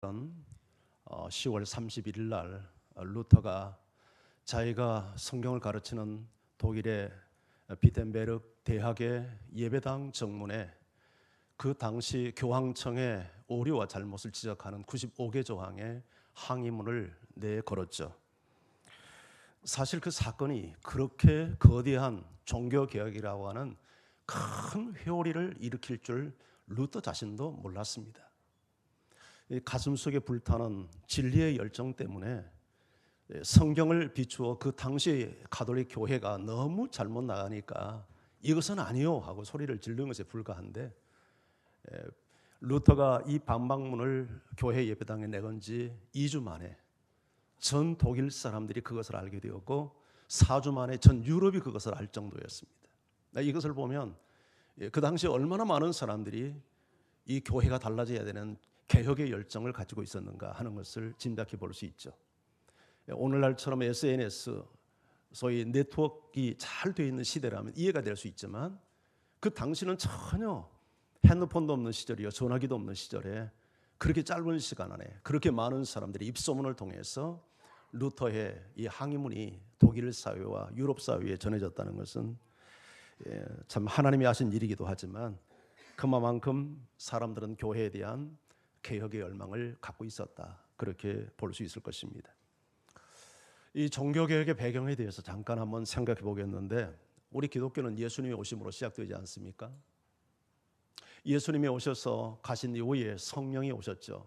10월 31일 날 루터가 자기가 성경을 가르치는 독일의 비텐베르크 대학의 예배당 정문에 그 당시 교황청의 오류와 잘못을 지적하는 95개 조항의 항의문을 내걸었죠. 사실 그 사건이 그렇게 거대한 종교개혁이라고 하는 큰 회오리를 일으킬 줄 루터 자신도 몰랐습니다. 가슴 속에 불타는 진리의 열정 때문에 성경을 비추어 그 당시 가톨릭 교회가 너무 잘못 나가니까 이것은 아니요 하고 소리를 지르는 것에 불과한데, 루터가 이 반박문을 교회 예배당에 내건 지 2주 만에 전 독일 사람들이 그것을 알게 되었고 4주 만에 전 유럽이 그것을 알 정도였습니다. 이것을 보면 그 당시 얼마나 많은 사람들이 이 교회가 달라져야 되는 개혁의 열정을 가지고 있었는가 하는 것을 짐작해 볼 수 있죠. 오늘날처럼 SNS, 소위 네트워크가 잘 되어 있는 시대라면 이해가 될 수 있지만, 그 당시는 전혀 핸드폰도 없는 시절이요, 전화기도 없는 시절에 그렇게 짧은 시간 안에 그렇게 많은 사람들이 입소문을 통해서 루터의 이 항의문이 독일 사회와 유럽 사회에 전해졌다는 것은 참 하나님이 하신 일이기도 하지만, 그만큼 사람들은 교회에 대한 개혁의 열망을 갖고 있었다, 그렇게 볼 수 있을 것입니다. 이 종교개혁의 배경에 대해서 잠깐 한번 생각해 보겠는데, 우리 기독교는 예수님이 오심으로 시작되지 않습니까? 예수님이 오셔서 가신 이후에 성령이 오셨죠.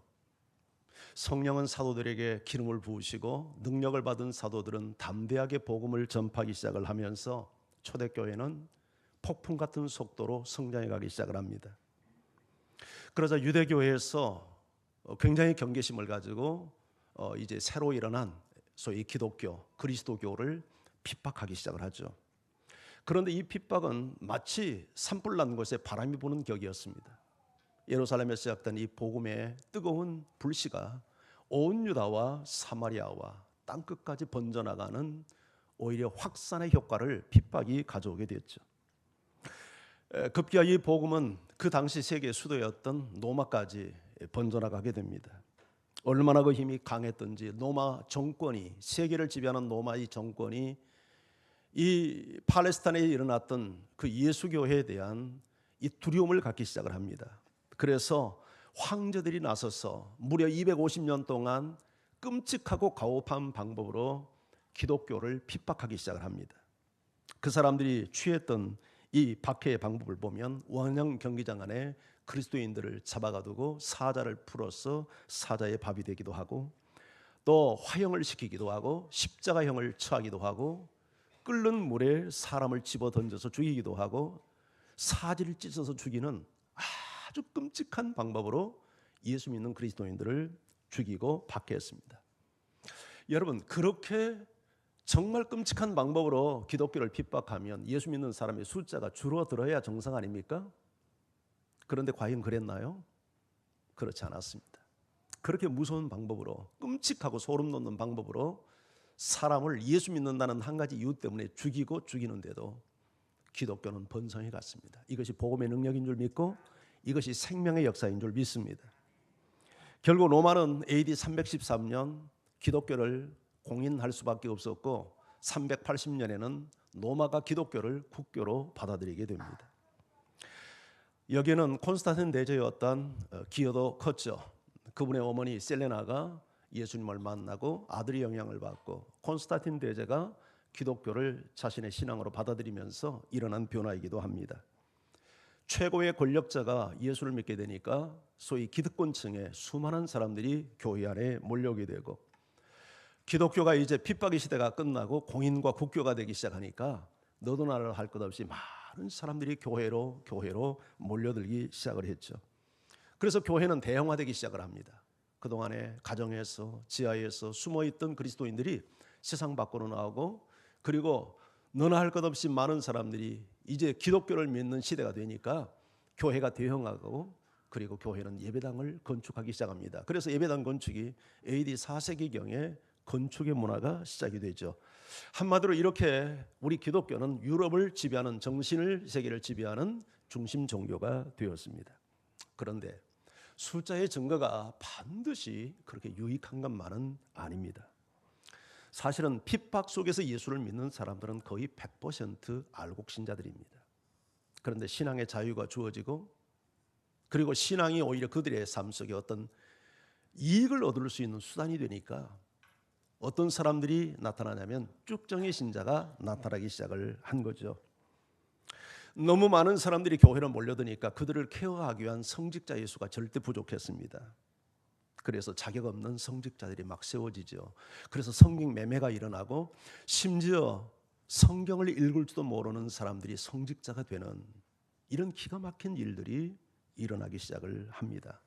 성령은 사도들에게 기름을 부으시고 능력을 받은 사도들은 담대하게 복음을 전파하기 시작을 하면서 초대교회는 폭풍 같은 속도로 성장해 가기 시작을 합니다. 그러자 유대교회에서 굉장히 경계심을 가지고 이제 새로 일어난 소위 기독교, 그리스도교를 핍박하기 시작을 하죠. 그런데 이 핍박은 마치 산불 난 곳에 바람이 부는 격이었습니다. 예루살렘에 시작된 이 복음의 뜨거운 불씨가 온 유다와 사마리아와 땅끝까지 번져나가는 오히려 확산의 효과를 핍박이 가져오게 됐죠. 급기야 이 복음은 그 당시 세계 수도였던 로마까지 번져나가게 됩니다. 얼마나 그 힘이 강했던지 로마 정권이, 세계를 지배하는 로마의 정권이 이 팔레스타인에 일어났던 그 예수교회에 대한 이 두려움을 갖기 시작을 합니다. 그래서 황제들이 나서서 무려 250년 동안 끔찍하고 가혹한 방법으로 기독교를 핍박하기 시작을 합니다. 그 사람들이 취했던 이 박해의 방법을 보면 원형 경기장 안에 그리스도인들을 잡아가두고 사자를 풀어서 사자의 밥이 되기도 하고, 또 화형을 시키기도 하고 십자가형을 처하기도 하고, 끓는 물에 사람을 집어 던져서 죽이기도 하고, 사지를 찢어서 죽이는 아주 끔찍한 방법으로 예수 믿는 그리스도인들을 죽이고 박해했습니다. 여러분, 그렇게 정말 끔찍한 방법으로 기독교를 핍박하면 예수 믿는 사람의 숫자가 줄어들어야 정상 아닙니까? 그런데 과연 그랬나요? 그렇지 않았습니다. 그렇게 무서운 방법으로, 끔찍하고 소름 돋는 방법으로 사람을 예수 믿는다는 한 가지 이유 때문에 죽이고 죽이는데도 기독교는 번성해 갔습니다. 이것이 복음의 능력인 줄 믿고 이것이 생명의 역사인 줄 믿습니다. 결국 로마는 AD 313년 기독교를 공인할 수밖에 없었고 380년에는 로마가 기독교를 국교로 받아들이게 됩니다. 여기는 콘스탄틴 대제였던 기어도 컸죠. 그분의 어머니 셀레나가 예수님을 만나고 아들의 영향을 받고 콘스탄틴 대제가 기독교를 자신의 신앙으로 받아들이면서 일어난 변화이기도 합니다. 최고의 권력자가 예수를 믿게 되니까 소위 기득권층의 수많은 사람들이 교회 안에 몰려오게 되고, 기독교가 이제 핍박의 시대가 끝나고 공인과 국교가 되기 시작하니까 너도 나를 할 것 없이 많은 사람들이 교회로 몰려들기 시작을 했죠. 그래서 교회는 대형화되기 시작을 합니다. 그동안에 가정에서 지하에서 숨어있던 그리스도인들이 세상 밖으로 나오고, 그리고 너나 할 것 없이 많은 사람들이 이제 기독교를 믿는 시대가 되니까 교회가 대형화하고, 그리고 교회는 예배당을 건축하기 시작합니다. 그래서 예배당 건축이 AD 4세기경에 건축의 문화가 시작이 되죠. 한마디로 이렇게 우리 기독교는 유럽을 지배하는, 정신을 세계를 지배하는 중심 종교가 되었습니다. 그런데 숫자의 증거가 반드시 그렇게 유익한 것만은 아닙니다. 사실은 핍박 속에서 예수를 믿는 사람들은 거의 100% 알곡 신자들입니다. 그런데 신앙의 자유가 주어지고, 그리고 신앙이 오히려 그들의 삶 속에 어떤 이익을 얻을 수 있는 수단이 되니까 어떤 사람들이 나타나냐면 쭉정이 신자가 나타나기 시작을 한 거죠. 너무 많은 사람들이 교회로 몰려드니까 그들을 케어하기 위한 성직자의 수가 절대 부족했습니다. 그래서 자격 없는 성직자들이 막 세워지죠. 그래서 성경 매매가 일어나고, 심지어 성경을 읽을 줄도 모르는 사람들이 성직자가 되는 이런 기가 막힌 일들이 일어나기 시작을 합니다.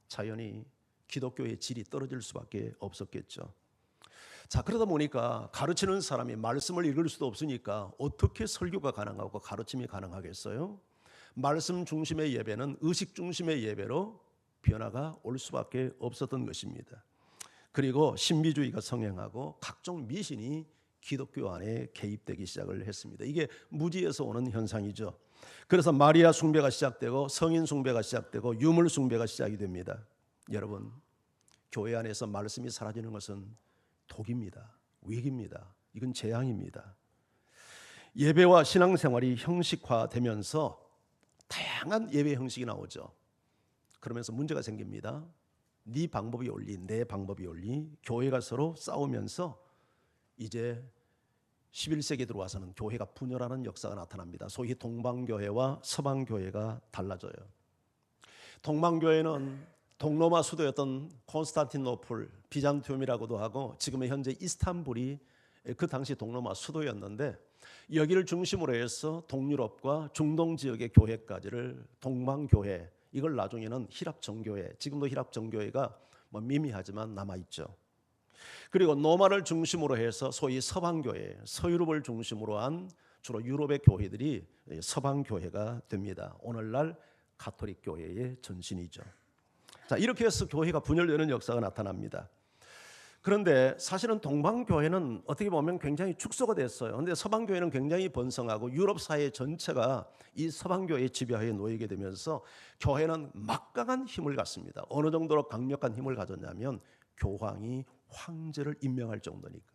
자연히 기독교의 질이 떨어질 수밖에 없었겠죠. 자, 그러다 보니까 가르치는 사람이 말씀을 읽을 수도 없으니까 어떻게 설교가 가능하고 가르침이 가능하겠어요? 말씀 중심의 예배는 의식 중심의 예배로 변화가 올 수밖에 없었던 것입니다. 그리고 신비주의가 성행하고 각종 미신이 기독교 안에 개입되기 시작을 했습니다. 이게 무지에서 오는 현상이죠. 그래서 마리아 숭배가 시작되고 성인 숭배가 시작되고 유물 숭배가 시작이 됩니다. 여러분, 교회 안에서 말씀이 사라지는 것은 독입니다. 위기입니다. 이건 재앙입니다. 예배와 신앙생활이 형식화되면서 다양한 예배 형식이 나오죠. 그러면서 문제가 생깁니다. 네 방법이 옳니, 내 방법이 옳니. 교회가 서로 싸우면서 이제 11세기에 들어와서는 교회가 분열하는 역사가 나타납니다. 소위 동방교회와 서방교회가 달라져요. 동방교회는 동로마 수도였던 콘스탄티노플, 비잔티움이라고도 하고 지금의 현재 이스탄불이 그 당시 동로마 수도였는데, 여기를 중심으로 해서 동유럽과 중동 지역의 교회까지를 동방교회, 이걸 나중에는 히랍정교회, 지금도 히랍정교회가 미미하지만 남아있죠. 그리고 로마를 중심으로 해서 소위 서방교회, 서유럽을 중심으로 한 주로 유럽의 교회들이 서방교회가 됩니다. 오늘날 가톨릭 교회의 전신이죠. 자, 이렇게 해서 교회가 분열되는 역사가 나타납니다. 그런데 사실은 동방교회는 어떻게 보면 굉장히 축소가 됐어요. 그런데 서방교회는 굉장히 번성하고 유럽 사회 전체가 이 서방교회의 지배하에 놓이게 되면서 교회는 막강한 힘을 갖습니다. 어느 정도로 강력한 힘을 가졌냐면 교황이 황제를 임명할 정도니까,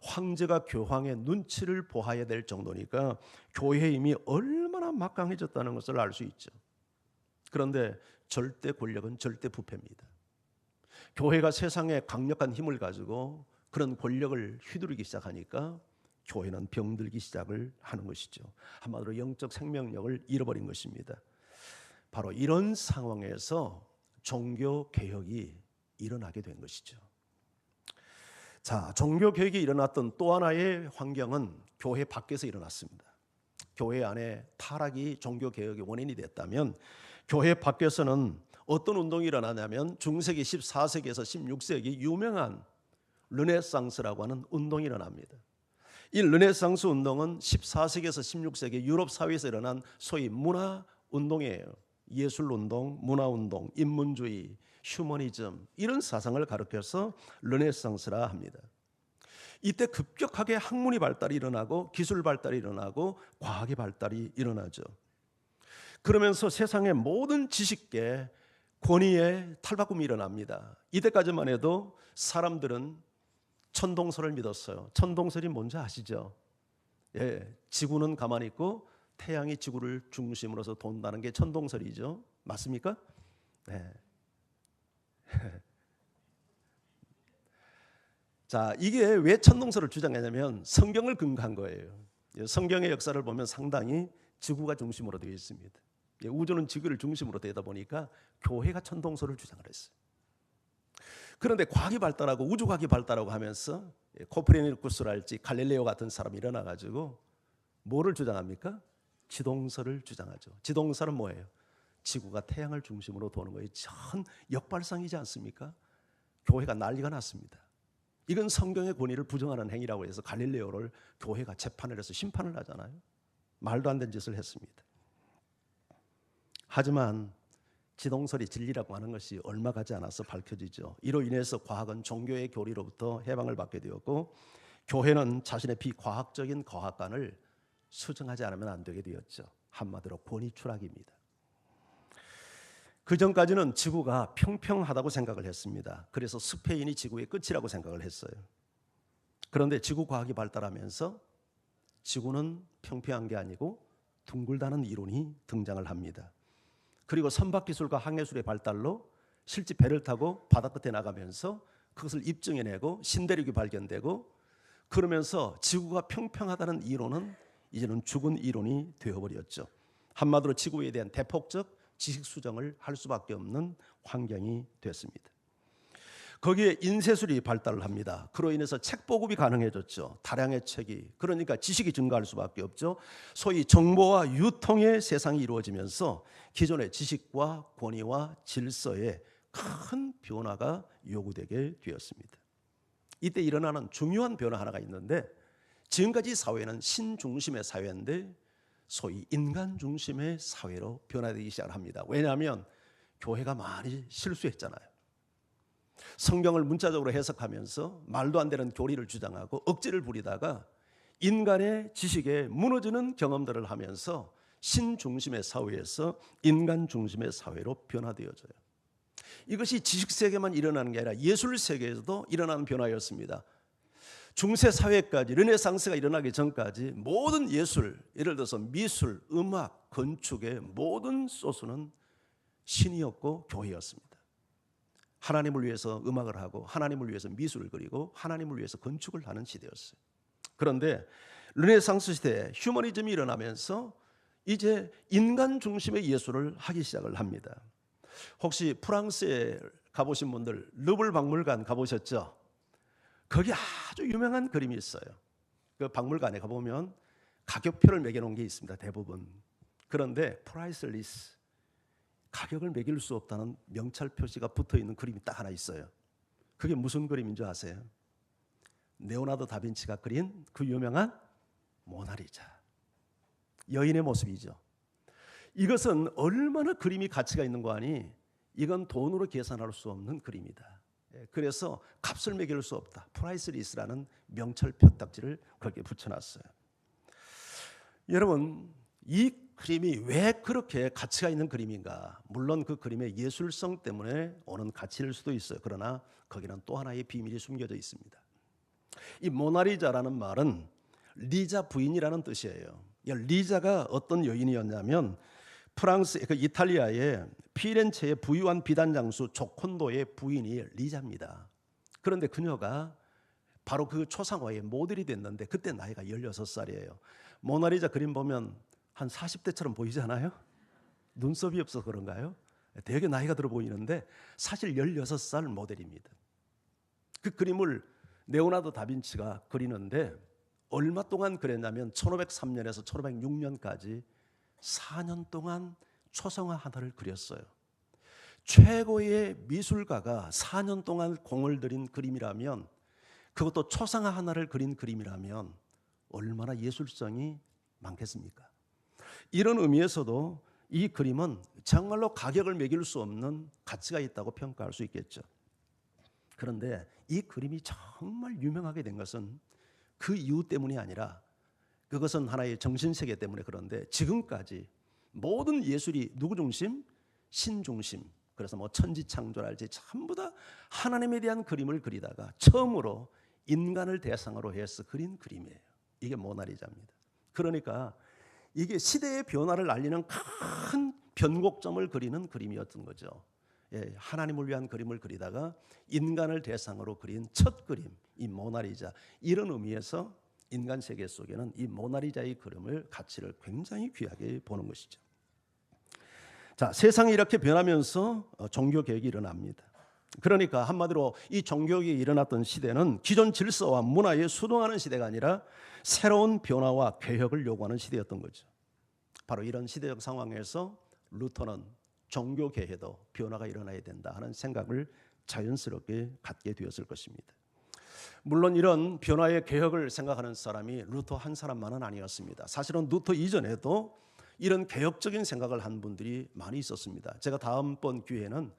황제가 교황의 눈치를 보아야 될 정도니까 교회의 힘이 얼마나 막강해졌다는 것을 알 수 있죠. 그런데 절대 권력은 절대 부패입니다. 교회가 세상에 강력한 힘을 가지고 그런 권력을 휘두르기 시작하니까 교회는 병들기 시작을 하는 것이죠. 한마디로 영적 생명력을 잃어버린 것입니다. 바로 이런 상황에서 종교 개혁이 일어나게 된 것이죠. 자, 종교 개혁이 일어났던 또 하나의 환경은 교회 밖에서 일어났습니다. 교회 안에 타락이 종교 개혁의 원인이 됐다면, 교회 밖에서는 어떤 운동이 일어나냐면 중세기 14세기에서 16세기 유명한 르네상스라고 하는 운동이 일어납니다. 이 르네상스 운동은 14세기에서 16세기 유럽 사회에서 일어난 소위 문화 운동이에요. 예술 운동, 문화 운동, 인문주의, 휴머니즘, 이런 사상을 가르쳐서 르네상스라 합니다. 이때 급격하게 학문이 발달이 일어나고 기술 발달이 일어나고 과학의 발달이 일어나죠. 그러면서 세상의 모든 지식계 권위의 탈바꿈이 일어납니다. 이때까지만 해도 사람들은 천동설을 믿었어요. 천동설이 뭔지 아시죠? 예, 지구는 가만히 있고 태양이 지구를 중심으로서 돈다는 게 천동설이죠. 맞습니까? 네. 자, 이게 왜 천동설을 주장하냐면 성경을 근거한 거예요. 성경의 역사를 보면 상당히 지구가 중심으로 되어 있습니다. 우주는 지구를 중심으로 되다 보니까 교회가 천동설을 주장을 했어요. 그런데 과학이 발달하고 우주과학이 발달하고 하면서 코페르니쿠스랄지 갈릴레오 같은 사람이 일어나가지고 뭐를 주장합니까? 지동설을 주장하죠. 지동설은 뭐예요? 지구가 태양을 중심으로 도는 거예요. 전 역발상이지 않습니까? 교회가 난리가 났습니다. 이건 성경의 권위를 부정하는 행위라고 해서 갈릴레오를 교회가 재판을 해서 심판을 하잖아요. 말도 안 되는 짓을 했습니다. 하지만 지동설이 진리라고 하는 것이 얼마 가지 않아서 밝혀지죠. 이로 인해서 과학은 종교의 교리로부터 해방을 받게 되었고, 교회는 자신의 비과학적인 거학관을 수정하지 않으면 안 되게 되었죠. 한마디로 권위 추락입니다. 그 전까지는 지구가 평평하다고 생각을 했습니다. 그래서 스페인이 지구의 끝이라고 생각을 했어요. 그런데 지구 과학이 발달하면서 지구는 평평한 게 아니고 둥글다는 이론이 등장을 합니다. 그리고 선박기술과 항해술의 발달로 실제 배를 타고 바다 끝에 나가면서 그것을 입증해내고 신대륙이 발견되고, 그러면서 지구가 평평하다는 이론은 이제는 죽은 이론이 되어버렸죠. 한마디로 지구에 대한 대폭적 지식 수정을 할 수밖에 없는 환경이 됐습니다. 거기에 인쇄술이 발달을 합니다. 그로 인해서 책 보급이 가능해졌죠. 다량의 책이, 그러니까 지식이 증가할 수밖에 없죠. 소위 정보와 유통의 세상이 이루어지면서 기존의 지식과 권위와 질서에 큰 변화가 요구되게 되었습니다. 이때 일어나는 중요한 변화 하나가 있는데, 지금까지 사회는 신중심의 사회인데 소위 인간 중심의 사회로 변화되기 시작합니다. 왜냐하면 교회가 많이 실수했잖아요. 성경을 문자적으로 해석하면서 말도 안 되는 교리를 주장하고 억지를 부리다가 인간의 지식에 무너지는 경험들을 하면서 신중심의 사회에서 인간 중심의 사회로 변화되어져요. 이것이 지식세계만 일어나는 게 아니라 예술세계에서도 일어나는 변화였습니다. 중세사회까지, 르네상스가 일어나기 전까지 모든 예술, 예를 들어서 미술, 음악, 건축의 모든 소스는 신이었고 교회였습니다. 하나님을 위해서 음악을 하고 하나님을 위해서 미술을 그리고 하나님을 위해서 건축을 하는 시대였어요. 그런데 르네상스 시대에 휴머니즘이 일어나면서 이제 인간 중심의 예술을 하기 시작을 합니다. 혹시 프랑스에 가보신 분들 르블 박물관 가보셨죠? 거기 아주 유명한 그림이 있어요. 그 박물관에 가보면 가격표를 매겨놓은 게 있습니다. 대부분. 그런데 프라이슬리스, 가격을 매길 수 없다는 명찰 표시가 붙어있는 그림이 딱 하나 있어요. 그게 무슨 그림인 줄 아세요? 레오나르도 다빈치가 그린 그 유명한 모나리자, 여인의 모습이죠. 이것은 얼마나 그림이 가치가 있는 거 아니? 이건 돈으로 계산할 수 없는 그림이다. 그래서 값을 매길 수 없다. 프라이스리스라는 명찰 표딱지를 거기에 붙여놨어요. 여러분, 이 그림이 왜 그렇게 가치가 있는 그림인가? 물론 그 그림의 예술성 때문에 오는 가치일 수도 있어요. 그러나 거기는 또 하나의 비밀이 숨겨져 있습니다. 이 모나리자라는 말은 리자 부인이라는 뜻이에요. 리자가 어떤 여인이었냐면 프랑스, 그 이탈리아의 피렌체의 부유한 비단 장수 조콘도의 부인이 리자입니다. 그런데 그녀가 바로 그 초상화의 모델이 됐는데 그때 나이가 16살이에요. 모나리자 그림 보면 한 40대처럼 보이지 않아요? 눈썹이 없어서 그런가요? 되게 나이가 들어 보이는데 사실 16살 모델입니다. 그 그림을 레오나르도 다빈치가 그리는데 얼마 동안 그렸냐면 1503년에서 1506년까지 4년 동안 초상화 하나를 그렸어요. 최고의 미술가가 4년 동안 공을 들인 그림이라면, 그것도 초상화 하나를 그린 그림이라면 얼마나 예술성이 많겠습니까? 이런 의미에서도 이 그림은 정말로 가격을 매길 수 없는 가치가 있다고 평가할 수 있겠죠. 그런데 이 그림이 정말 유명하게 된 것은 그 이유 때문이 아니라, 그것은 하나의 정신세계 때문에 그런데, 지금까지 모든 예술이 누구 중심? 신 중심. 그래서 뭐 천지창조랄지 전부 다 하나님에 대한 그림을 그리다가 처음으로 인간을 대상으로 해서 그린 그림이에요. 이게 모나리자입니다. 그러니까 이게 시대의 변화를 알리는 큰 변곡점을 그리는 그림이었던 거죠. 하나님을 위한 그림을 그리다가 인간을 대상으로 그린 첫 그림, 이 모나리자. 이런 의미에서 인간 세계 속에는 이 모나리자의 그림을 가치를 굉장히 귀하게 보는 것이죠. 자, 세상이 이렇게 변하면서 종교 개혁이 일어납니다. 그러니까 한마디로 이 종교개혁이 일어났던 시대는 기존 질서와 문화에 수동하는 시대가 아니라 새로운 변화와 개혁을 요구하는 시대였던 거죠. 바로 이런 시대적 상황에서 루터는 종교개혁에도 변화가 일어나야 된다 하는 생각을 자연스럽게 갖게 되었을 것입니다. 물론 이런 변화의 개혁을 생각하는 사람이 루터 한 사람만은 아니었습니다. 사실은 루터 이전에도 이런 개혁적인 생각을 한 분들이 많이 있었습니다. 제가 다음번 기회에는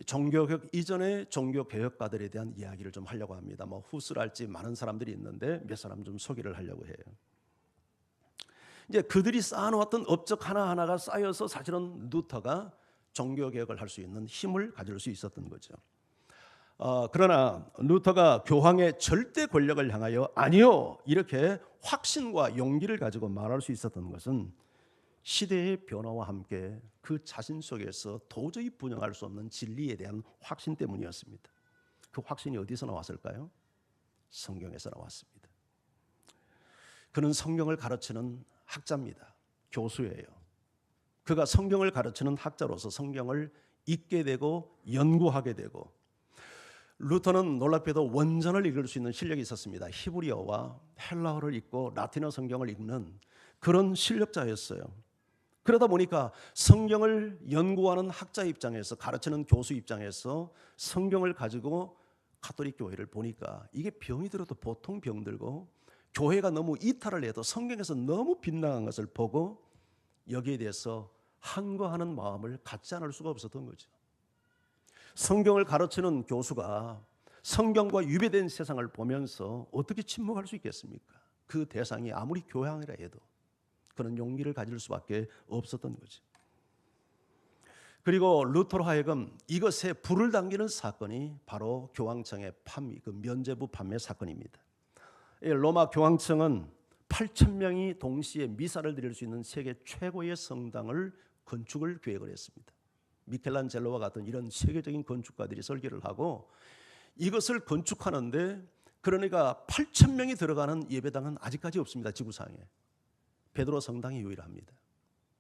종교개혁 이전의 종교개혁가들에 대한 이야기를 좀 하려고 합니다. 뭐 후스랄지 많은 사람들이 있는데 몇 사람 좀 소개를 하려고 해요. 이제 그들이 쌓아놓았던 업적 하나하나가 쌓여서 사실은 루터가 종교 개혁을 할 수 있는 힘을 가질 수 있었던 거죠. 그러나 루터가 교황의 절대 권력을 향하여 아니요 이렇게 확신과 용기를 가지고 말할 수 있었던 것은 시대의 변화와 함께 그 자신 속에서 도저히 부정할 수 없는 진리에 대한 확신 때문이었습니다. 그 확신이 어디서 나왔을까요? 성경에서 나왔습니다. 그는 성경을 가르치는 학자입니다. 교수예요. 그가 성경을 가르치는 학자로서 성경을 읽게 되고 연구하게 되고, 루터는 놀랍게도 원전을 읽을 수 있는 실력이 있었습니다. 히브리어와 헬라어를 읽고 라틴어 성경을 읽는 그런 실력자였어요. 그러다 보니까 성경을 연구하는 학자 입장에서, 가르치는 교수 입장에서 성경을 가지고 가톨릭 교회를 보니까 이게 병이 들어도 보통 병들고 교회가 너무 이탈을 해도 성경에서 너무 빗나간 것을 보고 여기에 대해서 항거하는 마음을 갖지 않을 수가 없었던 거죠. 성경을 가르치는 교수가 성경과 유배된 세상을 보면서 어떻게 침묵할 수 있겠습니까? 그 대상이 아무리 교황이라 해도 그런 용기를 가질 수밖에 없었던 거죠. 그리고 루터로 하여금 이것에 불을 당기는 사건이 바로 교황청의 판매, 그 면죄부 판매 사건입니다. 로마 교황청은 8,000명이 동시에 미사를 드릴 수 있는 세계 최고의 성당을 건축을 계획을 했습니다. 미켈란젤로와 같은 이런 세계적인 건축가들이 설계를 하고 이것을 건축하는데, 그러니까 8,000명이 들어가는 예배당은 아직까지 없습니다. 지구상에. 베드로 성당이 유일합니다.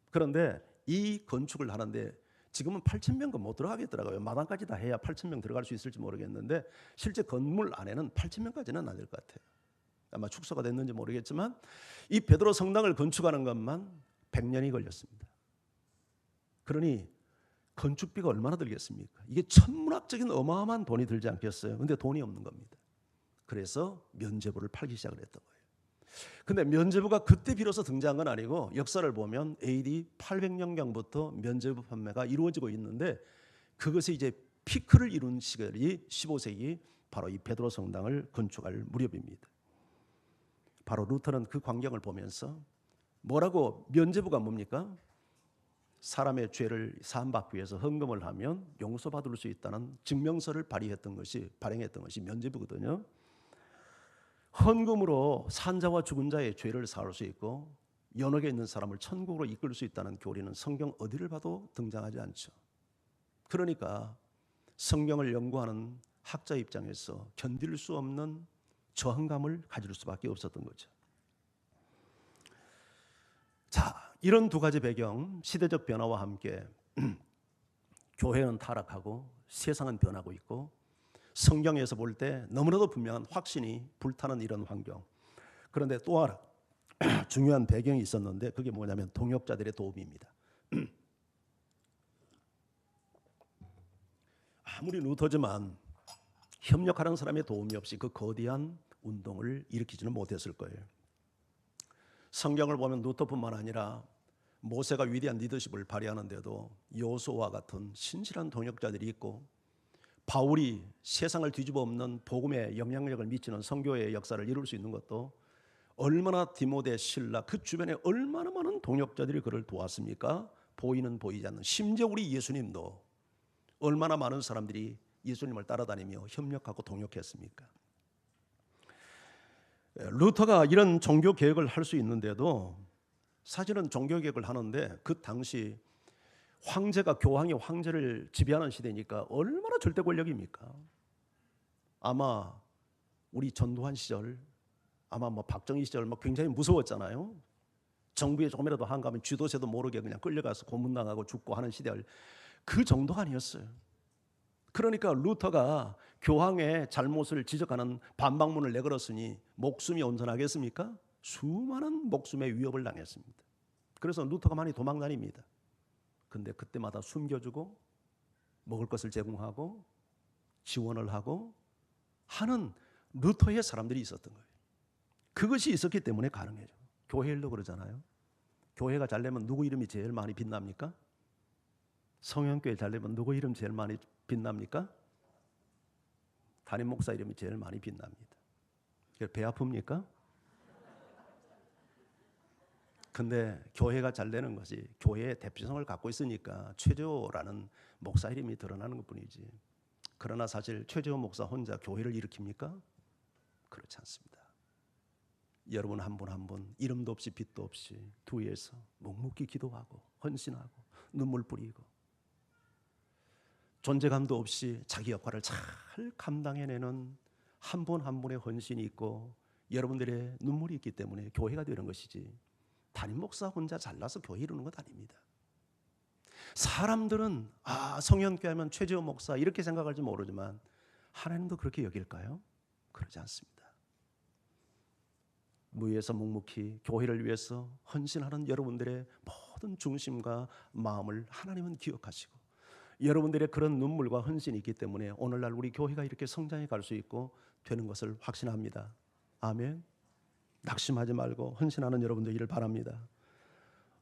그런데 이 건축을 하는데 지금은 8,000명 못 들어가겠더라고요. 마당까지 다 해야 8,000명 들어갈 수 있을지 모르겠는데 실제 건물 안에는 8,000명까지는 안 될 것 같아요. 아마 축소가 됐는지 모르겠지만 이 베드로 성당을 건축하는 것만 100년이 걸렸습니다. 그러니 건축비가 얼마나 들겠습니까? 이게 천문학적인 어마어마한 돈이 들지 않겠어요? 근데 돈이 없는 겁니다. 그래서 면죄부를 팔기 시작을 했던 거예요. 근데 면죄부가 그때 비로소 등장한 건 아니고 역사를 보면 AD 800년경부터 면죄부 판매가 이루어지고 있는데, 그것이 이제 피크를 이룬 시절이 15세기 바로 이 베드로 성당을 건축할 무렵입니다. 바로 루터는 그 광경을 보면서 뭐라고, 면죄부가 뭡니까? 사람의 죄를 사함받기 위해서 헌금을 하면 용서받을 수 있다는 증명서를 발행했던 것이 면죄부거든요. 헌금으로 산자와 죽은 자의 죄를 사할 수 있고 연옥에 있는 사람을 천국으로 이끌 수 있다는 교리는 성경 어디를 봐도 등장하지 않죠. 그러니까 성경을 연구하는 학자 입장에서 견딜 수 없는 저항감을 가질 수밖에 없었던 거죠. 자, 이런 두 가지 배경, 시대적 변화와 함께 교회는 타락하고 세상은 변하고 있고 성경에서 볼 때 너무나도 분명한 확신이 불타는 이런 환경. 그런데 또 하나 중요한 배경이 있었는데 그게 뭐냐면 동역자들의 도움입니다. 아무리 루터지만 협력하는 사람의 도움이 없이 그 거대한 운동을 일으키지는 못했을 거예요. 성경을 보면 루터뿐만 아니라 모세가 위대한 리더십을 발휘하는데도 여호수아와 같은 신실한 동역자들이 있고, 바울이 세상을 뒤집어 엎는 복음에 영향력을 미치는 선교의 역사를 이룰 수 있는 것도 얼마나 디모데, 실라 그 주변에 얼마나 많은 동역자들이 그를 도왔습니까? 보이는 보이지 않는, 심지어 우리 예수님도 얼마나 많은 사람들이 예수님을 따라다니며 협력하고 동역했습니까? 루터가 이런 종교 개혁을 할 수 있는데도 사실은 종교 개혁을 하는데 그 당시 교황이 황제를 지배하는 시대니까 얼마나 절대 권력입니까? 아마 우리 전두환 시절, 아마 박정희 시절 굉장히 무서웠잖아요. 정부에 조금이라도 한가하면 쥐도새도 모르게 그냥 끌려가서 고문당하고 죽고 하는 시대를, 그 정도가 아니었어요. 그러니까 루터가 교황의 잘못을 지적하는 반박문을 내걸었으니 목숨이 온전하겠습니까? 수많은 목숨의 위협을 당했습니다. 그래서 루터가 많이 도망다닙니다. 근데 그때마다 숨겨주고 먹을 것을 제공하고 지원을 하고 하는 루터의 사람들이 있었던 거예요. 그것이 있었기 때문에 가능해요. 교회 일도 그러잖아요. 교회가 잘 되면 누구 이름이 제일 많이 빛납니까? 성형교회 잘 되면 누구 이름 제일 많이 빛납니까? 담임 목사 이름이 제일 많이 빛납니다. 배 아픕니까? 근데 교회가 잘 되는 것이 교회의 대표성을 갖고 있으니까 최재호라는 목사 이름이 드러나는 것뿐이지. 그러나 사실 최재호 목사 혼자 교회를 일으킵니까? 그렇지 않습니다. 여러분 한 분 한 분 이름도 없이 빛도 없이 뒤에서 묵묵히 기도하고 헌신하고 눈물 뿌리고 존재감도 없이 자기 역할을 잘 감당해내는 한 분 한 분의 헌신이 있고 여러분들의 눈물이 있기 때문에 교회가 되는 것이지, 담임 목사 혼자 잘나서 교회 이루는 것 아닙니다. 사람들은 성현교회 하면 최재호 목사 이렇게 생각할지 모르지만 하나님도 그렇게 여길까요? 그러지 않습니다. 무위에서 묵묵히 교회를 위해서 헌신하는 여러분들의 모든 중심과 마음을 하나님은 기억하시고 여러분들의 그런 눈물과 헌신이 있기 때문에 오늘날 우리 교회가 이렇게 성장해 갈 수 있고 되는 것을 확신합니다. 아멘. 낙심하지 말고 헌신하는 여러분들이길 바랍니다.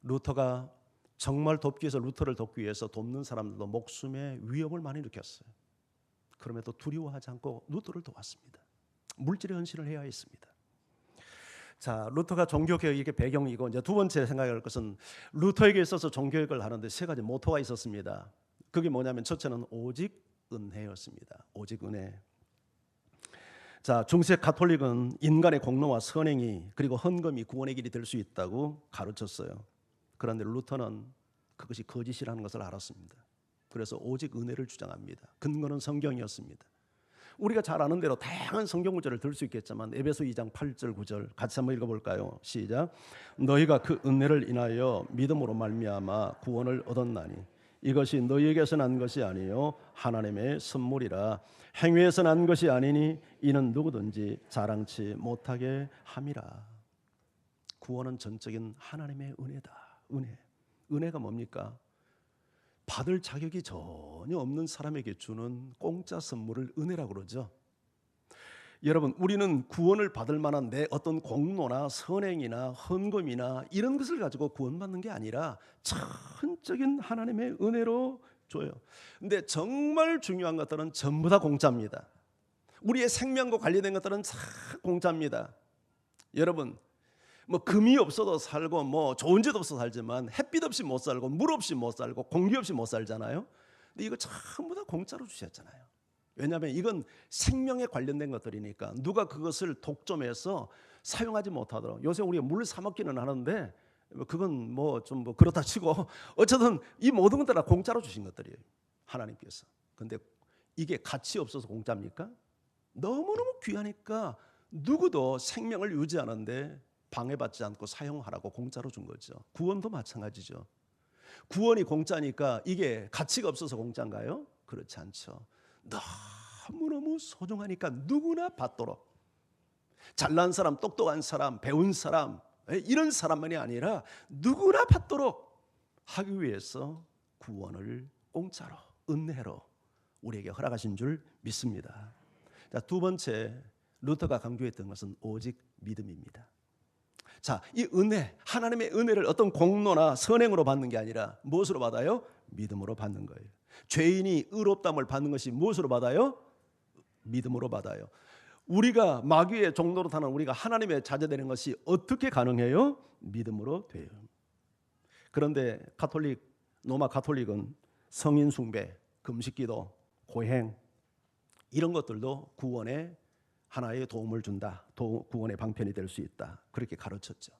루터가 정말 돕기 위해서, 루터를 돕기 위해서 돕는 사람들도 목숨의 위협을 많이 느꼈어요. 그럼에도 두려워하지 않고 루터를 도왔습니다. 물질의 헌신을 해야 했습니다. 자, 루터가 종교개혁의 배경이고, 이제 두 번째 생각할 것은 루터에게 있어서 종교개혁을 하는데 세 가지 모토가 있었습니다. 그게 뭐냐면 첫째는 오직 은혜였습니다. 오직 은혜. 자, 중세 가톨릭은 인간의 공로와 선행이 그리고 헌금이 구원의 길이 될 수 있다고 가르쳤어요. 그런데 루터는 그것이 거짓이라는 것을 알았습니다. 그래서 오직 은혜를 주장합니다. 근거는 성경이었습니다. 우리가 잘 아는 대로 다양한 성경 구절을 들 수 있겠지만 에베소 2장 8절 9절 같이 한번 읽어볼까요? 시작. 너희가 그 은혜를 인하여 믿음으로 말미암아 구원을 얻었나니 이것이 너희에게서 난 것이 아니요 하나님의 선물이라. 행위에서 난 것이 아니니 이는 누구든지 자랑치 못하게 함이라. 구원은 전적인 하나님의 은혜다. 은혜가 뭡니까? 받을 자격이 전혀 없는 사람에게 주는 공짜 선물을 은혜라고 그러죠. 여러분, 우리는 구원을 받을 만한 내 어떤 공로나 선행이나 헌금이나 이런 것을 가지고 구원받는 게 아니라 전적인 하나님의 은혜로 줘요. 근데 정말 중요한 것들은 전부 다 공짜입니다. 우리의 생명과 관련된 것들은 다 공짜입니다. 여러분, 뭐 금이 없어도 살고 뭐 좋은 집 없어도 살지만 햇빛 없이 못 살고 물 없이 못 살고 공기 없이 못 살잖아요. 근데 이거 전부 다 공짜로 주셨잖아요. 왜냐하면 이건 생명에 관련된 것들이니까 누가 그것을 독점해서 사용하지 못하도록. 요새 우리가 물 사 먹기는 하는데 그건 뭐 좀 그렇다 치고 어쨌든 이 모든 것들 다 공짜로 주신 것들이에요, 하나님께서. 근데 이게 가치 없어서 공짜입니까? 너무너무 귀하니까 누구도 생명을 유지하는데 방해받지 않고 사용하라고 공짜로 준 거죠. 구원도 마찬가지죠. 구원이 공짜니까 이게 가치가 없어서 공짜인가요? 그렇지 않죠. 너무너무 소중하니까 누구나 받도록. 잘난 사람, 똑똑한 사람, 배운 사람 이런 사람만이 아니라 누구나 받도록 하기 위해서 구원을 공짜로, 은혜로 우리에게 허락하신 줄 믿습니다. 자, 두 번째 루터가 강조했던 것은 오직 믿음입니다. 자, 이 은혜, 하나님의 은혜를 어떤 공로나 선행으로 받는 게 아니라 무엇으로 받아요? 믿음으로 받는 거예요. 죄인이 의롭다함을 받는 것이 무엇으로 받아요? 믿음으로 받아요. 우리가 마귀의 종로로 타는 우리가 하나님의 자녀되는 것이 어떻게 가능해요? 믿음으로 돼요. 그런데 로마 가톨릭은 성인 숭배, 금식기도, 고행 이런 것들도 구원에 하나의 도움을 준다. 구원의 방편이 될 수 있다. 그렇게 가르쳤죠.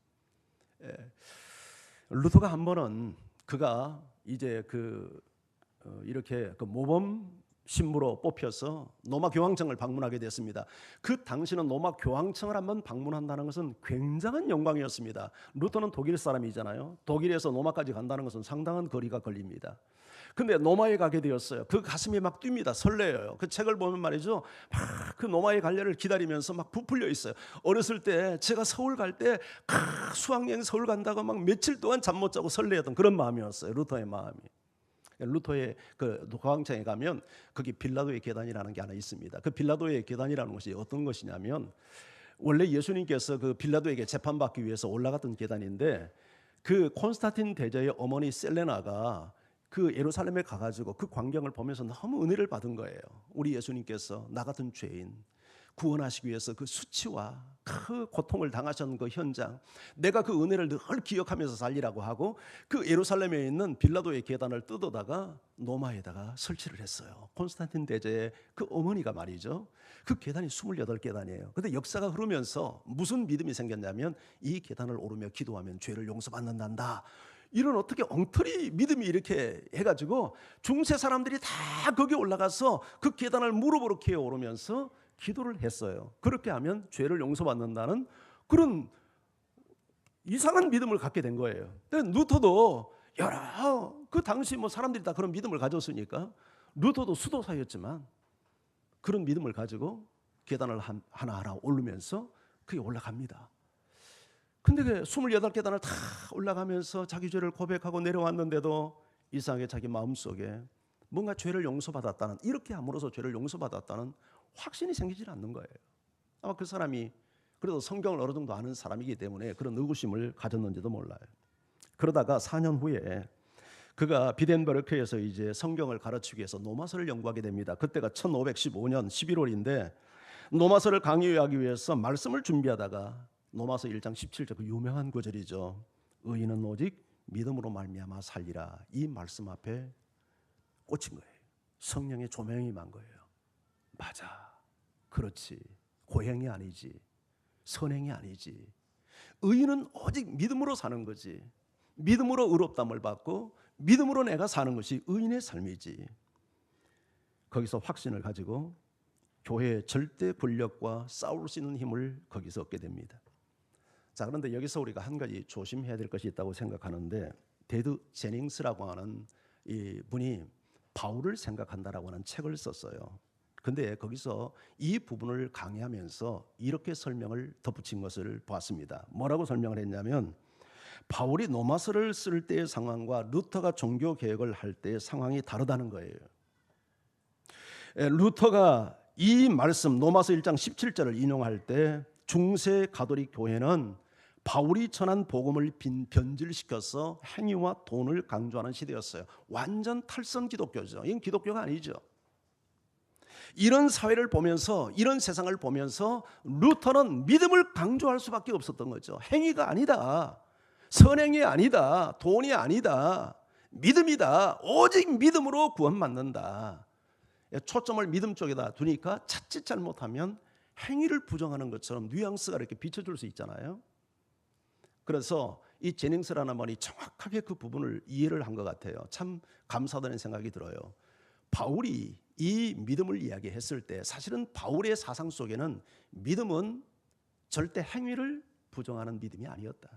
루터가 한 번은 그가 이제 이렇게 모범 신부로 뽑혀서 로마 교황청을 방문하게 됐습니다. 그 당시는 로마 교황청을 한번 방문한다는 것은 굉장한 영광이었습니다. 루터는 독일 사람이잖아요. 독일에서 로마까지 간다는 것은 상당한 거리가 걸립니다. 근데 로마에 가게 되었어요. 그 가슴이 막 뜁니다. 설레요. 그 책을 보면 말이죠, 막 그 로마에 갈 날을 기다리면서 막 부풀려 있어요. 어렸을 때 제가 서울 갈 때 수학여행 서울 간다고 막 며칠 동안 잠 못 자고 설레었던 그런 마음이었어요. 루터의 마음이. 루터의 그 교황청에 가면 거기 빌라도의 계단이라는 게 하나 있습니다. 그 빌라도의 계단이라는 것이 어떤 것이냐면 원래 예수님께서 그 빌라도에게 재판받기 위해서 올라갔던 계단인데 그 콘스탄틴 대제의 어머니 셀레나가 그 예루살렘에 가가지고 그 광경을 보면서 너무 은혜를 받은 거예요. 우리 예수님께서 나 같은 죄인 구원하시기 위해서 그 수치와 그 고통을 당하신 그 현장, 내가 그 은혜를 늘 기억하면서 살리라고 하고 그 예루살렘에 있는 빌라도의 계단을 뜯어다가 노마에다가 설치를 했어요. 콘스탄틴 대제의 그 어머니가 말이죠. 그 계단이 28계단이에요. 근데 역사가 흐르면서 무슨 믿음이 생겼냐면 이 계단을 오르며 기도하면 죄를 용서받는단다. 이런 어떻게 엉터리 믿음이 이렇게 해가지고 중세 사람들이 다 거기 올라가서 그 계단을 무릎으로 기어 오르면서 기도를 했어요. 그렇게 하면 죄를 용서받는다는 그런 이상한 믿음을 갖게 된 거예요. 루터도 여러 그 당시 뭐 사람들이 다 그런 믿음을 가졌으니까 루터도 수도사였지만 그런 믿음을 가지고 계단을 하나하나 오르면서 그게 올라갑니다. 근데 그 28계단을 다 올라가면서 자기 죄를 고백하고 내려왔는데도 이상하게 자기 마음속에 뭔가 죄를 용서받았다는, 이렇게 함으로써 죄를 용서받았다는 확신이 생기질 않는 거예요. 아마 그 사람이 그래도 성경을 어느 정도 아는 사람이기 때문에 그런 의구심을 가졌는지도 몰라요. 그러다가 4년 후에 그가 비덴베르크에서 이제 성경을 가르치기 위해서 노마서를 연구하게 됩니다. 그때가 1515년 11월인데 노마서를 강의하기 위해서 말씀을 준비하다가 노마서 1장 17절 그 유명한 구절이죠. 의인은 오직 믿음으로 말미암아 살리라. 이 말씀 앞에 꽂힌 거예요. 성령의 조명이 만 거예요. 맞아, 그렇지. 고행이 아니지, 선행이 아니지. 의인은 오직 믿음으로 사는 거지. 믿음으로 의롭다함을 받고 믿음으로 내가 사는 것이 의인의 삶이지. 거기서 확신을 가지고 교회의 절대 권력과 싸울 수 있는 힘을 거기서 얻게 됩니다. 자, 그런데 여기서 우리가 한 가지 조심해야 될 것이 있다고 생각하는데, 데드 제닝스라고 하는 이 분이 바울을 생각한다라고 하는 책을 썼어요. 근데 거기서 이 부분을 강의하면서 이렇게 설명을 덧붙인 것을 보았습니다. 뭐라고 설명을 했냐면, 바울이 노마서를 쓸 때의 상황과 루터가 종교 개혁을 할 때의 상황이 다르다는 거예요. 루터가 이 말씀 노마서 1장 17절을 인용할 때 중세 가톨릭 교회는 바울이 전한 복음을 변질시켜서 행위와 돈을 강조하는 시대였어요. 완전 탈선 기독교죠. 이건 기독교가 아니죠. 이런 사회를 보면서, 이런 세상을 보면서 루터는 믿음을 강조할 수밖에 없었던 거죠. 행위가 아니다, 선행이 아니다, 돈이 아니다, 믿음이다. 오직 믿음으로 구원받는다. 초점을 믿음 쪽에다 두니까 자칫 잘못하면 행위를 부정하는 것처럼 뉘앙스가 이렇게 비춰줄 수 있잖아요. 그래서 이 제닝스라는 말이 정확하게 그 부분을 이해를 한 것 같아요. 참 감사드리는 생각이 들어요. 바울이 이 믿음을 이야기했을 때 사실은 바울의 사상 속에는 믿음은 절대 행위를 부정하는 믿음이 아니었다.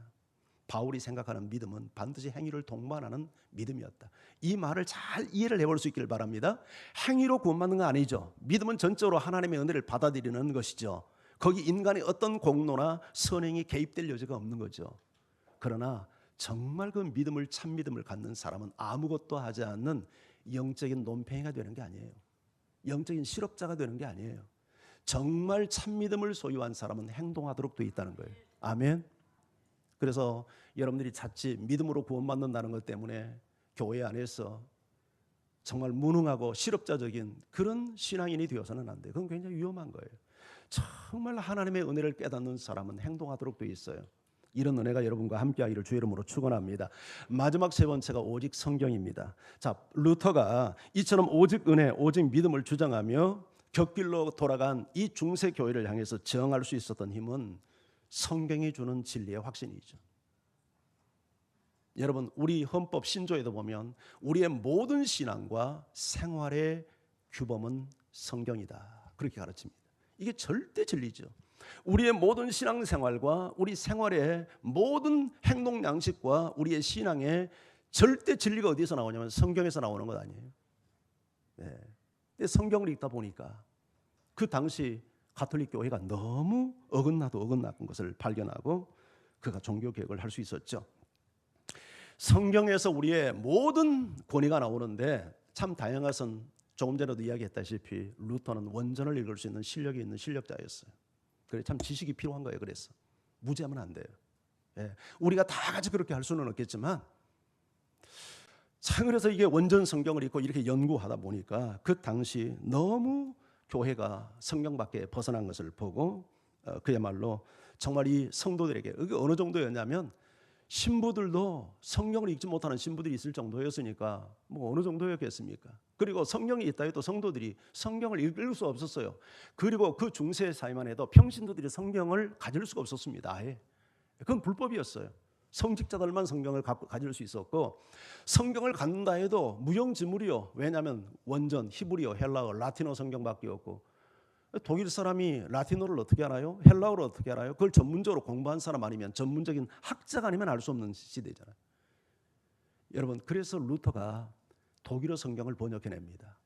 바울이 생각하는 믿음은 반드시 행위를 동반하는 믿음이었다. 이 말을 잘 이해를 해볼 수 있기를 바랍니다. 행위로 구원받는 건 아니죠. 믿음은 전적으로 하나님의 은혜를 받아들이는 것이죠. 거기 인간의 어떤 공로나 선행이 개입될 여지가 없는 거죠. 그러나 정말 그 믿음을, 참 믿음을 갖는 사람은 아무것도 하지 않는 영적인 논팽이가 되는 게 아니에요. 영적인 실업자가 되는 게 아니에요. 정말 참 믿음을 소유한 사람은 행동하도록 되어 있다는 거예요. 아멘. 그래서 여러분들이 자칫 믿음으로 구원받는다는 것 때문에 교회 안에서 정말 무능하고 실업자적인 그런 신앙인이 되어서는 안 돼요. 그건 굉장히 위험한 거예요. 정말 하나님의 은혜를 깨닫는 사람은 행동하도록 되어 있어요. 이런 은혜가 여러분과 함께하기를 주의 이름으로 축원합니다. 마지막 세 번째가 오직 성경입니다. 자, 루터가 이처럼 오직 은혜, 오직 믿음을 주장하며 곁길로 돌아간 이 중세 교회를 향해서 저항할 수 있었던 힘은 성경이 주는 진리의 확신이죠. 여러분, 우리 헌법 신조에도 보면 우리의 모든 신앙과 생활의 규범은 성경이다, 그렇게 가르칩니다. 이게 절대 진리죠. 우리의 모든 신앙생활과 우리 생활의 모든 행동 양식과 우리의 신앙의 절대 진리가 어디서 나오냐면 성경에서 나오는 것 아니에요. 네. 근데 성경을 읽다 보니까 그 당시 가톨릭 교회가 너무 어긋나도 어긋난 것을 발견하고 그가 종교 개혁을 할 수 있었죠. 성경에서 우리의 모든 권위가 나오는데 참 다양한 것은 조금 전에도 이야기했다시피 루터는 원전을 읽을 수 있는 실력이 있는 실력자였어요. 그래 참 지식이 필요한 거예요. 그래서 무지하면 안 돼요. 예. 우리가 다 같이 그렇게 할 수는 없겠지만 참 그래서 이게 원전 성경을 읽고 이렇게 연구하다 보니까 그 당시 너무 교회가 성경밖에 벗어난 것을 보고 그야말로 정말 이 성도들에게 이게 어느 정도였냐면 신부들도 성경을 읽지 못하는 신부들이 있을 정도였으니까 뭐 어느 정도였겠습니까? 그리고 성경이 있다 해도 성도들이 성경을 읽을 수 없었어요. 그리고 그 중세 사회만 해도 평신도들이 성경을 가질 수가 없었습니다. 아예. 그건 불법이었어요. 성직자들만 성경을 가질 수 있었고 성경을 갖는다 해도 무용지물이요. 왜냐하면 원전, 히브리어, 헬라어, 라틴어 성경밖에 없고 독일 사람이 라틴어를 어떻게 알아요? 헬라어를 어떻게 알아요? 그걸 전문적으로 공부한 사람 아니면 전문적인 학자가 아니면 알 수 없는 시대잖아요. 여러분 그래서 루터가 독일어 성경을 번역해냅니다.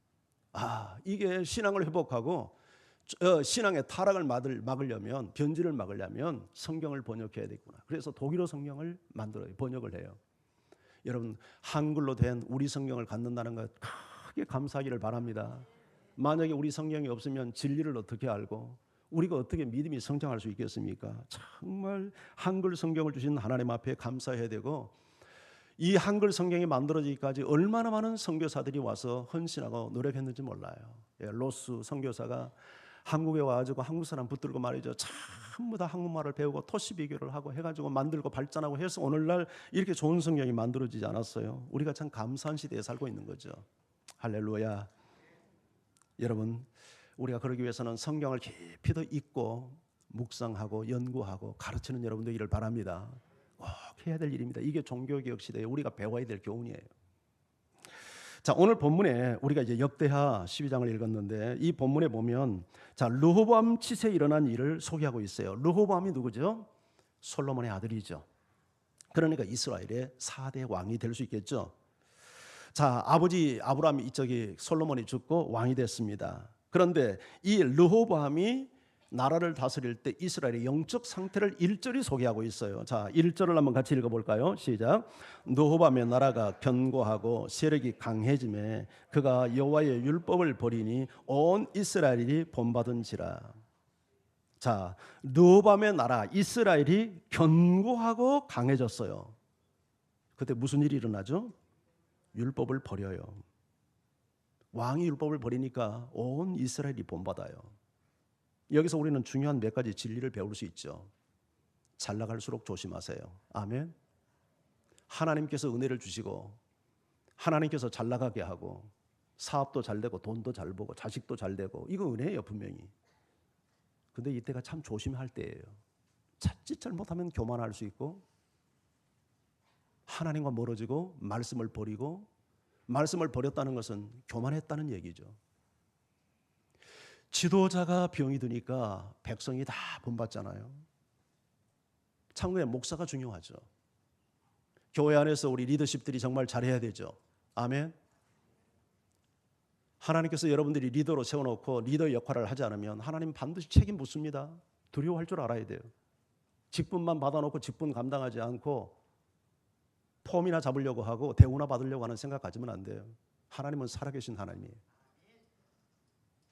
이게 신앙을 회복하고 신앙의 타락을 막으려면 변질을 막으려면 성경을 번역해야 되구나. 그래서 독일어 성경을 만들어요. 번역을 해요. 여러분 한글로 된 우리 성경을 갖는다는 것 크게 감사하기를 바랍니다. 만약에 우리 성경이 없으면 진리를 어떻게 알고 우리가 어떻게 믿음이 성장할 수 있겠습니까? 정말 한글 성경을 주신 하나님 앞에 감사해야 되고 이 한글 성경이 만들어지기까지 얼마나 많은 선교사들이 와서 헌신하고 노력했는지 몰라요. 로스 선교사가 한국에 와가지고 한국 사람 붙들고 말이죠. 전부 다 한국말을 배우고 토시 비교를 하고 해가지고 만들고 발전하고 해서 오늘날 이렇게 좋은 성경이 만들어지지 않았어요. 우리가 참 감사한 시대에 살고 있는 거죠. 할렐루야. 여러분 우리가 그러기 위해서는 성경을 깊이 더 읽고 묵상하고 연구하고 가르치는 여러분 되기를 바랍니다. 꼭 해야 될 일입니다. 이게 종교개혁 시대에 우리가 배워야 될 교훈이에요. 자, 오늘 본문에 우리가 이제 역대하 12장을 읽었는데 이 본문에 보면 자, 르호보암 치세에 일어난 일을 소개하고 있어요. 르호보암이 누구죠? 솔로몬의 아들이죠. 그러니까 이스라엘의 4대 왕이 될 수 있겠죠. 자, 아버지 아브라함이 솔로몬이 죽고 왕이 됐습니다. 그런데 이 르호보암이 나라를 다스릴 때 이스라엘의 영적 상태를 1절이 소개하고 있어요. 자, 1절을 한번 같이 읽어볼까요? 시작. 르호보암의 나라가 견고하고 세력이 강해짐에 그가 여호와의 율법을 버리니 온 이스라엘이 본받은지라. 자, 르호보암의 나라 이스라엘이 견고하고 강해졌어요. 그때 무슨 일이 일어나죠? 율법을 버려요. 왕이 율법을 버리니까 온 이스라엘이 본받아요. 여기서 우리는 중요한 몇 가지 진리를 배울 수 있죠. 잘 나갈수록 조심하세요. 아멘. 하나님께서 은혜를 주시고 하나님께서 잘 나가게 하고 사업도 잘 되고 돈도 잘 벌고 자식도 잘 되고 이거 은혜예요 분명히. 근데 이때가 참 조심할 때예요. 자칫 잘못하면 교만할 수 있고 하나님과 멀어지고 말씀을 버리고 말씀을 버렸다는 것은 교만했다는 얘기죠. 지도자가 병이 드니까 백성이 다 본받잖아요. 참고에 목사가 중요하죠. 교회 안에서 우리 리더십들이 정말 잘해야 되죠. 아멘. 하나님께서 여러분들이 리더로 세워놓고 리더 역할을 하지 않으면 하나님 반드시 책임 묻습니다. 두려워할 줄 알아야 돼요. 직분만 받아놓고 직분 감당하지 않고 폼이나 잡으려고 하고 대우나 받으려고 하는 생각 가지면 안 돼요. 하나님은 살아계신 하나님이에요.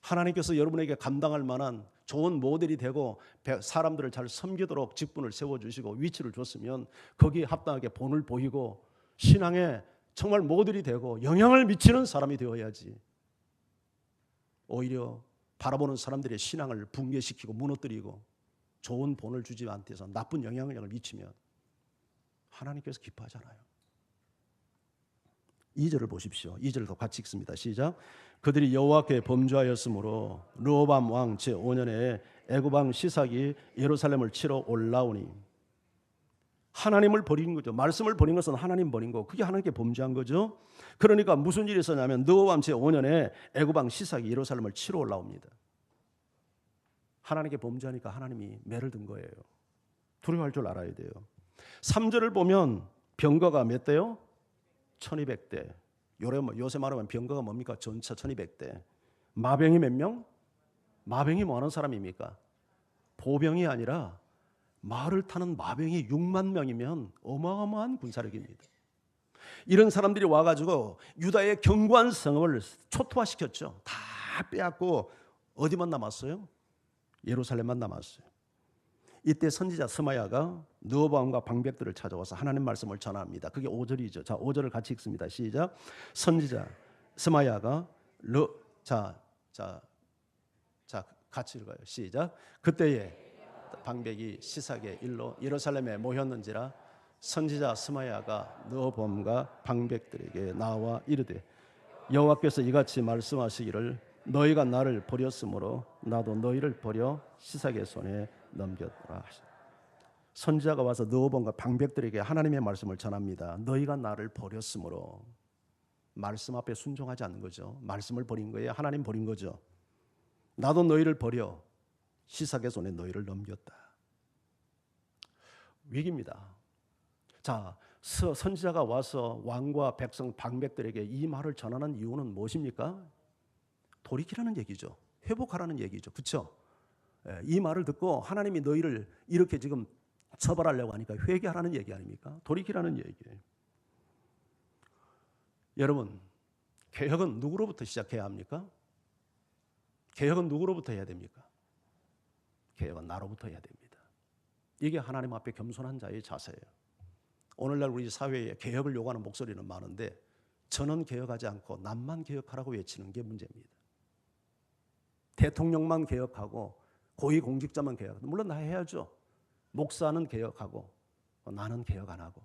하나님께서 여러분에게 감당할 만한 좋은 모델이 되고 사람들을 잘 섬기도록 직분을 세워주시고 위치를 줬으면 거기에 합당하게 본을 보이고 신앙에 정말 모델이 되고 영향을 미치는 사람이 되어야지. 오히려 바라보는 사람들의 신앙을 붕괴시키고 무너뜨리고 좋은 본을 주지 않대서 나쁜 영향력을 미치면 하나님께서 기뻐하잖아요. 2절을 보십시오. 2절도 같이 읽습니다. 시작. 그들이 여호와께 범죄하였으므로 르호보암 왕 제5년에 애굽 왕 시삭이 예루살렘을 치러 올라오니. 하나님을 버린 거죠. 말씀을 버린 것은 하나님 버린 거. 그게 하나님께 범죄한 거죠. 그러니까 무슨 일이 있었냐면 르호보암 제5년에 애굽 왕 시삭이 예루살렘을 치러 올라옵니다. 하나님께 범죄하니까 하나님이 매를 든 거예요. 두려워할 줄 알아야 돼요. 3절을 보면 병거가 몇 대요? 1200대. 요새 말하면 병거가 뭡니까? 전차 1200대. 마병이 몇 명? 마병이 뭐 하는 사람입니까? 보병이 아니라 말을 타는 마병이 6만 명이면 어마어마한 군사력입니다. 이런 사람들이 와가지고 유다의 견고한 성읍을 초토화시켰죠. 다 빼앗고 어디만 남았어요? 예루살렘만 남았어요. 이때 선지자 스마야가 르호보암과 방백들을 찾아와서 하나님 말씀을 전합니다. 그게 5절이죠. 자, 5절을 같이 읽습니다. 시작. 선지자 스마야가 자, 같이 읽어요. 시작. 그때에 방백이 시삭의 일로 예루살렘에 모였는지라 선지자 스마야가 너봄과 방백들에게 나와 이르되 여호와께서 이같이 말씀하시기를 너희가 나를 버렸으므로 나도 너희를 버려 시삭의 손에 넘겼더라 하시니. 선지자가 와서 너봄과 방백들에게 하나님의 말씀을 전합니다. 너희가 나를 버렸으므로, 말씀 앞에 순종하지 않는 거죠. 말씀을 버린 거예요. 하나님 버린 거죠. 나도 너희를 버려 시삭의 손에 너희를 넘겼다. 위기입니다. 자, 선지자가 와서 왕과 백성 방백들에게 이 말을 전하는 이유는 무엇입니까? 돌이키라는 얘기죠. 회복하라는 얘기죠. 그렇죠? 이 말을 듣고 하나님이 너희를 이렇게 지금 처벌하려고 하니까 회개하라는 얘기 아닙니까? 돌이키라는 얘기예요. 여러분, 개혁은 누구로부터 시작해야 합니까? 개혁은 누구로부터 해야 됩니까? 개혁은 나로부터 해야 됩니다. 이게 하나님 앞에 겸손한 자의 자세예요. 오늘날 우리 사회에 개혁을 요구하는 목소리는 많은데 저는 개혁하지 않고 남만 개혁하라고 외치는 게 문제입니다. 대통령만 개혁하고 고위공직자만 개혁하고, 물론 다 해야죠. 목사는 개혁하고 나는 개혁 안 하고.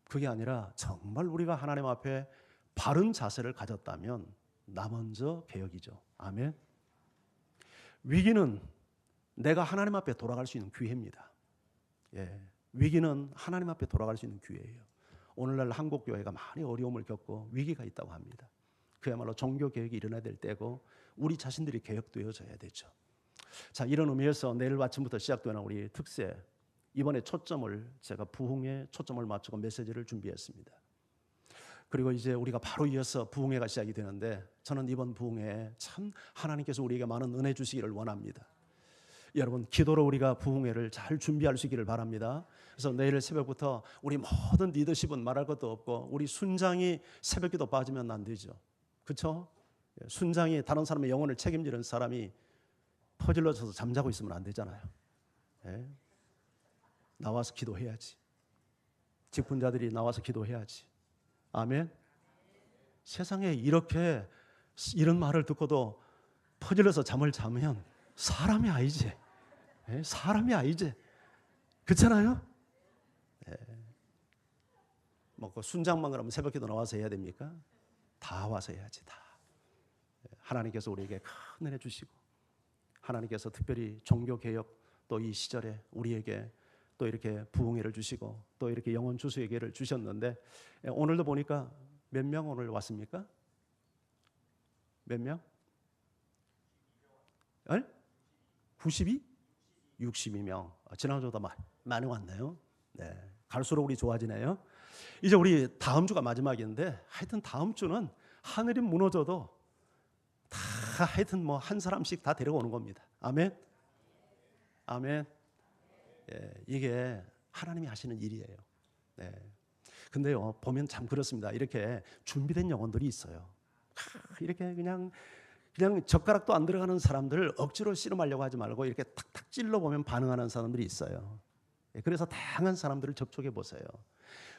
그게 아니라 정말 우리가 하나님 앞에 바른 자세를 가졌다면 나 먼저 개혁이죠. 아멘. 위기는 내가 하나님 앞에 돌아갈 수 있는 기회입니다. 위기는 하나님 앞에 돌아갈 수 있는 기회예요. 오늘날 한국 교회가 많이 어려움을 겪고 위기가 있다고 합니다. 그야말로 종교 개혁이 일어나야 될 때고 우리 자신들이 개혁되어져야 되죠. 자, 이런 의미에서 내일 아침부터 시작되는 우리 특세, 이번에 초점을 제가 부흥에 초점을 맞추고 메시지를 준비했습니다. 그리고 이제 우리가 바로 이어서 부흥회가 시작이 되는데 저는 이번 부흥회에 참 하나님께서 우리에게 많은 은혜 주시기를 원합니다. 여러분, 기도로 우리가 부흥회를 잘 준비할 수 있기를 바랍니다. 그래서 내일 새벽부터 우리 모든 리더십은 말할 것도 없고 우리 순장이 새벽기도 빠지면 안 되죠. 그렇죠? 순장이 다른 사람의 영혼을 책임지는 사람이 퍼질러져서 잠자고 있으면 안 되잖아요. 나와서 기도해야지. 직분자들이 나와서 기도해야지. 아멘. 세상에 이렇게 이런 말을 듣고도 퍼질러서 잠을 자면 사람이 아니지. 사람이 아니지. 그렇잖아요? 뭐 그 순장만 그러면 새벽기도 나와서 해야 됩니까? 다 와서 해야지. 다. 하나님께서 우리에게 큰 은혜 주시고 하나님께서 특별히 종교개혁 또 이 시절에 우리에게 또 이렇게 부흥회를 주시고 또 이렇게 영혼 주수에게를 주셨는데 오늘도 보니까 몇 명 오늘 왔습니까? 몇 명? 92? 62명. 지난주보다 많이 왔네요. 네, 갈수록 우리 좋아지네요. 이제 우리 다음 주가 마지막인데 하여튼 다음 주는 하늘이 무너져도 다 하여튼 뭐 한 사람씩 다 데려오는 겁니다. 아멘. 아멘. 이게 하나님이 하시는 일이에요. 근데요, 보면 참 그렇습니다. 이렇게 준비된 영혼들이 있어요. 이렇게 그냥 젓가락도 안 들어가는 사람들을 억지로 씨름하려고 하지 말고 이렇게 탁탁 찔러 보면 반응하는 사람들이 있어요. 그래서 다양한 사람들을 접촉해 보세요.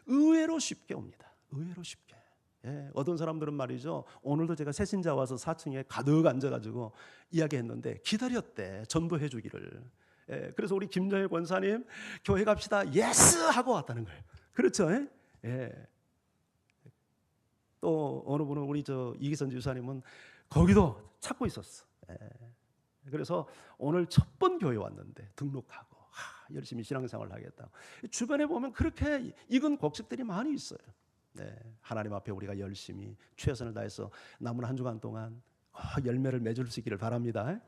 의외로 쉽게 옵니다. 의외로 쉽게. 어떤 사람들은 말이죠, 오늘도 제가 새신자 와서 4층에 가득 앉아가지고 이야기했는데 기다렸대, 전도해 주기를. 그래서 우리 김정혜 권사님 교회 갑시다 예스 하고 왔다는 거예요. 그렇죠? 또 어느 분은 우리 이기선 지사님은 거기도 찾고 있었어. 그래서 오늘 첫 번 교회 왔는데 등록하고 열심히 신앙생활을 하겠다고. 주변에 보면 그렇게 익은 곡식들이 많이 있어요. 하나님 앞에 우리가 열심히 최선을 다해서 남은 한 주간 동안 열매를 맺을 수 있기를 바랍니다.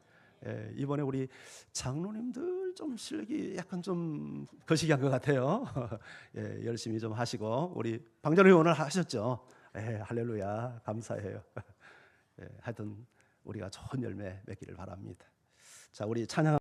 이번에 우리 장로님들 좀 실력이 약간 좀 거시기한 것 같아요. 열심히 좀 하시고 우리 방전회 오늘 하셨죠? 할렐루야, 감사해요. 하여튼 우리가 좋은 열매 맺기를 바랍니다. 자, 우리 찬양.